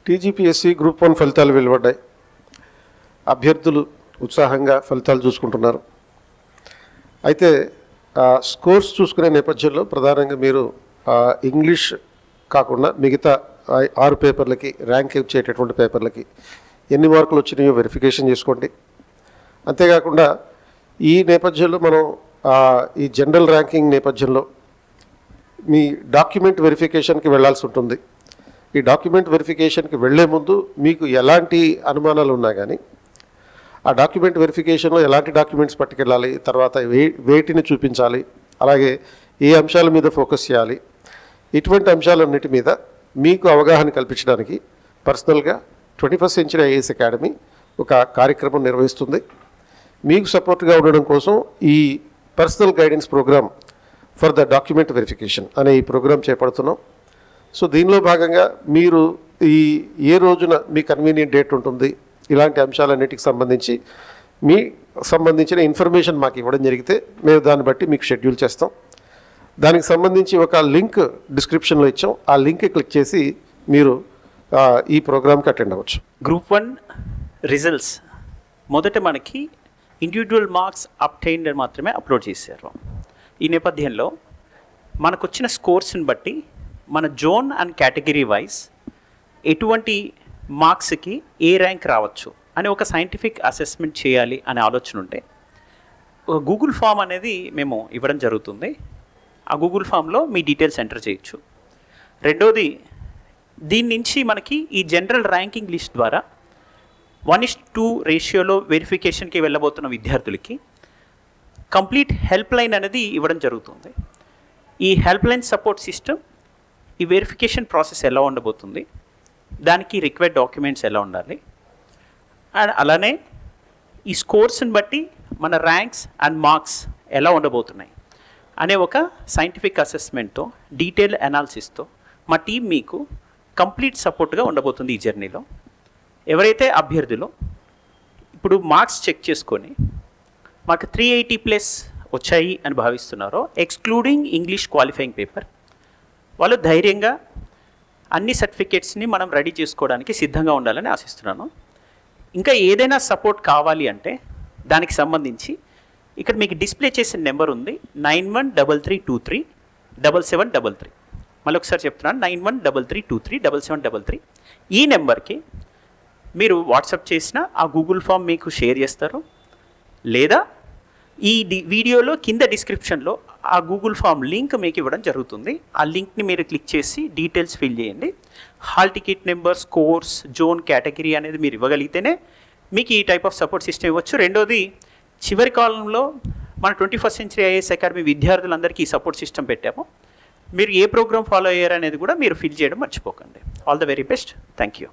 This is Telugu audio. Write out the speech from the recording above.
టీజీపీఎస్సీ గ్రూప్ 1 ఫలితాలు వెలువడ్డాయి. అభ్యర్థులు ఉత్సాహంగా ఫలితాలు చూసుకుంటున్నారు. అయితే స్కోర్స్ చూసుకునే నేపథ్యంలో ప్రధానంగా మీరు ఇంగ్లీష్ కాకుండా మిగతా 6 పేపర్లకి ర్యాంక్ ఇచ్చేటటువంటి పేపర్లకి ఎన్ని మార్కులు వచ్చినాయో వెరిఫికేషన్ చేసుకోండి. అంతేకాకుండా ఈ నేపథ్యంలో మనం ఈ జనరల్ ర్యాంకింగ్ నేపథ్యంలో మీ డాక్యుమెంట్ వెరిఫికేషన్కి వెళ్ళాల్సి ఉంటుంది. ఈ డాక్యుమెంట్ వెరిఫికేషన్కి వెళ్లే ముందు మీకు ఎలాంటి అనుమానాలు ఉన్నా కానీ ఆ డాక్యుమెంట్ వెరిఫికేషన్లో ఎలాంటి డాక్యుమెంట్స్ పట్టుకెళ్ళాలి, తర్వాత వేటిని చూపించాలి, అలాగే ఏ అంశాల మీద ఫోకస్ చేయాలి, ఇటువంటి అంశాలన్నిటి మీద మీకు అవగాహన కల్పించడానికి పర్సనల్గా 21st సెంచరీ ఐఏఎస్ అకాడమీ ఒక కార్యక్రమం నిర్వహిస్తుంది. మీకు సపోర్ట్గా ఉండడం కోసం ఈ personal guidance programme for the document verification అనే ఈ ప్రోగ్రామ్ చేపడుతున్నాం. సో దీనిలో భాగంగా మీరు ఏ రోజున మీ కన్వీనియంట్ డేట్ ఉంటుంది, ఇలాంటి అంశాలన్నిటికి సంబంధించిన ఇన్ఫర్మేషన్ మాకు ఇవ్వడం జరిగితే మేము దాన్ని బట్టి మీకు షెడ్యూల్ చేస్తాం. దానికి సంబంధించి ఒక లింక్ డిస్క్రిప్షన్లో ఇచ్చాం. ఆ లింక్ క్లిక్ చేసి మీరు ఈ ప్రోగ్రామ్కి అటెండ్ అవ్వచ్చు. గ్రూప్ 1 రిజల్ట్స్ మొదట మనకి ఇండివిజువల్ మార్క్స్ అప్టైన్డ్ మాత్రమే అప్లోడ్ చేశారు. ఈ నేపథ్యంలో మనకు వచ్చిన స్కోర్స్ని బట్టి మన జోన్ అండ్ కేటగిరీ వైజ్ ఎటువంటి మార్క్స్కి ఏ ర్యాంక్ రావచ్చు అని ఒక సైంటిఫిక్ అసెస్మెంట్ చేయాలి అనే ఆలోచన ఉంటే గూగుల్ ఫామ్ అనేది మేము ఇవ్వడం జరుగుతుంది. ఆ గూగుల్ ఫామ్లో మీ డీటెయిల్స్ ఎంటర్ చేయొచ్చు. రెండోది, దీని నుంచి మనకి ఈ జనరల్ ర్యాంకింగ్ లిస్ట్ ద్వారా 1:2 రేషియోలో వెరిఫికేషన్కి వెళ్ళబోతున్న విద్యార్థులకి కంప్లీట్ హెల్ప్ లైన్ అనేది ఇవ్వడం జరుగుతుంది. ఈ హెల్ప్ లైన్ సపోర్ట్ సిస్టమ్ ఈ వెరిఫికేషన్ ప్రాసెస్ ఎలా ఉండబోతుంది, దానికి రిక్వైర్డ్ డాక్యుమెంట్స్ ఎలా ఉండాలి, అండ్ అలానే ఈ స్కోర్స్ని బట్టి మన ర్యాంక్స్ అండ్ మార్క్స్ ఎలా ఉండబోతున్నాయి అనే ఒక సైంటిఫిక్ అసెస్మెంట్తో డీటెయిల్ అనాలిసిస్తో మా టీం మీకు కంప్లీట్ సపోర్ట్గా ఉండబోతుంది. ఈ జర్నీలో ఎవరైతే అభ్యర్థులు ఇప్పుడు మార్క్స్ చెక్ చేసుకొని మాకు 380+ వచ్చాయి అని భావిస్తున్నారో, ఎక్స్క్లూడింగ్ ఇంగ్లీష్ క్వాలిఫైయింగ్ పేపర్, వాళ్ళు ధైర్యంగా అన్ని సర్టిఫికేట్స్ని మనం రెడీ చేసుకోవడానికి సిద్ధంగా ఉండాలని ఆశిస్తున్నాను. ఇంకా ఏదైనా సపోర్ట్ కావాలి అంటే దానికి సంబంధించి ఇక్కడ మీకు డిస్ప్లే చేసిన నెంబర్ ఉంది 9133237733. మళ్ళీ ఒకసారి చెప్తున్నాను, 9133237733. ఈ నెంబర్కి మీరు వాట్సాప్ చేసిన ఆ గూగుల్ ఫామ్ మీకు షేర్ చేస్తారు, లేదా ఈ వీడియోలో కింద డిస్క్రిప్షన్లో ఆ గూగుల్ ఫామ్ లింక్ మీకు ఇవ్వడం జరుగుతుంది. ఆ లింక్ని మీరు క్లిక్ చేసి డీటెయిల్స్ ఫిల్ చేయండి. Hall ticket number, scores, zone, category అనేది మీరు ఇవ్వగలిగితేనే మీకు ఈ టైప్ ఆఫ్ సపోర్ట్ సిస్టమ్ ఇవ్వచ్చు. రెండోది, చివరి కాలంలో మన 21st సెంచరీ ఐఏఎస్ అకాడమీ విద్యార్థులందరికీ ఈ సపోర్ట్ సిస్టమ్ పెట్టాము. మీరు ఏ ప్రోగ్రామ్ ఫాలో అయ్యారనేది కూడా మీరు ఫిల్ చేయడం మర్చిపోకండి. All the very best. Thank you.